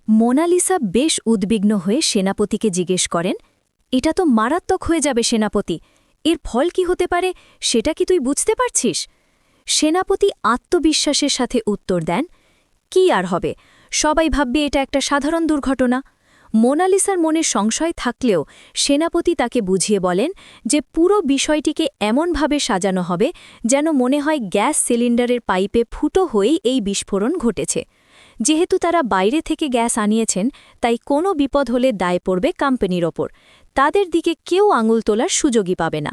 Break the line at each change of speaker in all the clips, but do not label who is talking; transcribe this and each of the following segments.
Mona Lisa বেশ উদ্বিগ্ন হয়ে সেনাপতিকে জিজ্ঞেস করেন, এটা তো মারাত্মক হয়ে যাবে সেনাপতি, এর ফল কি হতে পারে সেটা কি তুই বুঝতে পারছিস? সেনাপতি আত্মবিশ্বাসের সাথে উত্তর দেন, কি আর হবে, সবাই ভাববে এটা একটা সাধারণ দুর্ঘটনা। মোনালিসার মনে সংশয় থাকলেও সেনাপতি তাকে বুঝিয়ে বলেন যে পুরো বিষয়টিকে এমনভাবে সাজানো হবে যেন মনে হয় গ্যাস সিলিন্ডারের পাইপে ফুটো হয়েই এই বিস্ফোরণ ঘটেছে। যেহেতু তারা বাইরে থেকে গ্যাস আনিয়েছেন, তাই কোনো বিপদ হলে দায় পড়বে কোম্পানির ওপর, তাদের দিকে কেউ আঙুল তোলার সুযোগই পাবে না।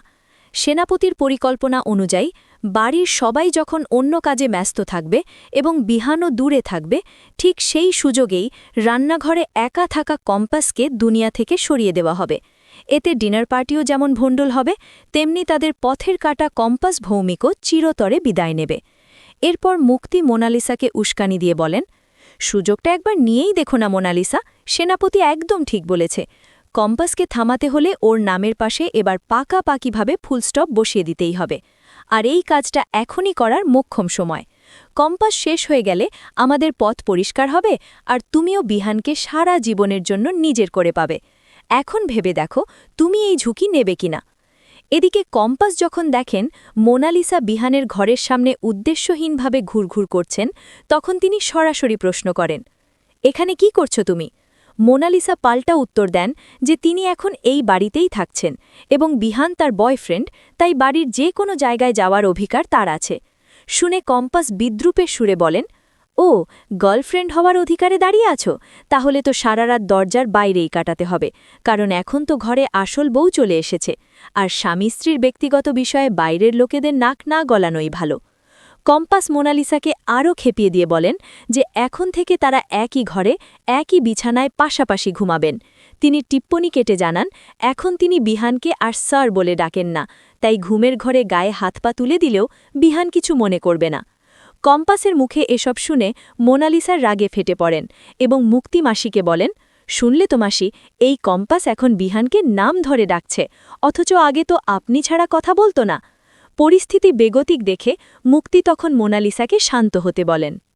সেনাপতির পরিকল্পনা অনুযায়ী বাড়ির সবাই যখন অন্য কাজে ব্যস্ত থাকবে এবং বিহানও দূরে থাকবে, ঠিক সেই সুযোগেই রান্নাঘরে একা থাকা কম্পাসকে দুনিয়া থেকে সরিয়ে দেওয়া হবে। এতে ডিনার পার্টিও যেমন ভণ্ডুল হবে, তেমনি তাদের পথের কাটা কম্পাস ভৌমিকও চিরতরে বিদায় নেবে। এরপর মুক্তি মোনালিসাকে উস্কানি দিয়ে বলেন, সুযোগটা একবার নিয়েই দেখো না মোনালিসা, সেনাপতি একদম ঠিক বলেছে। কম্পাসকে থামাতে হলে ওর নামের পাশে এবার পাকাপাকিভাবে ফুলস্টপ বসিয়ে দিতেই হবে। আর এই কাজটা এখনই করার মোক্ষম সময়। কম্পাস শেষ হয়ে গেলে আমাদের পথ পরিষ্কার হবে, আর তুমিও বিহানকে সারা জীবনের জন্য নিজের করে পাবে। এখন ভেবে দেখো তুমি এই ঝুঁকি নেবে কিনা। এদিকে কম্পাস যখন দেখেন মোনালিসা বিহানের ঘরের সামনে উদ্দেশ্যহীনভাবে ঘুরঘুর করছেন, তখন তিনি সরাসরি প্রশ্ন করেন, এখানে কি করছো তুমি? মোনালিসা পাল্টা উত্তর দেন যে তিনি এখন এই বাড়িতেই থাকছেন এবং বিহান তার বয়ফ্রেন্ড, তাই বাড়ির যে কোনো জায়গায় যাওয়ার অধিকার তার আছে। শুনে কম্পাস বিদ্রূপের সুরে বলেন, ও, গার্লফ্রেন্ড হওয়ার অধিকারে দাঁড়িয়ে আছো? তাহলে তো সারা রাত দরজার বাইরেই কাটাতে হবে, কারণ এখন তো ঘরে আসল বউ চলে এসেছে, আর স্বামী স্ত্রীর ব্যক্তিগত বিষয়ে বাইরের লোকেদের নাক না গলানোই ভালো। কম্পাস মোনালিসাকে আরও খেপিয়ে দিয়ে বলেন যে এখন থেকে তারা একই ঘরে একই বিছানায় পাশাপাশি ঘুমাবেন। তিনি টিপ্পনি কেটে জানান, এখন তিনি বিহানকে আর স্যার বলে ডাকেন না, তাই ঘুমের ঘরে গায়ে হাত পা তুলে দিলেও বিহান কিছু মনে করবে না। কম্পাসের মুখে এসব শুনে মোনালিসার রাগে ফেটে পড়েন এবং মুক্তি মাসিকে বলেন, শুনলে তো মাসি, এই কম্পাস এখন বিহানকে নাম ধরে ডাকছে, অথচ আগে তো আপনি ছাড়া কথা বলতো না। পরিস্থিতি বেগতিক দেখে মুক্তি তখন মোনালিসাকে শান্ত হতে বলেন।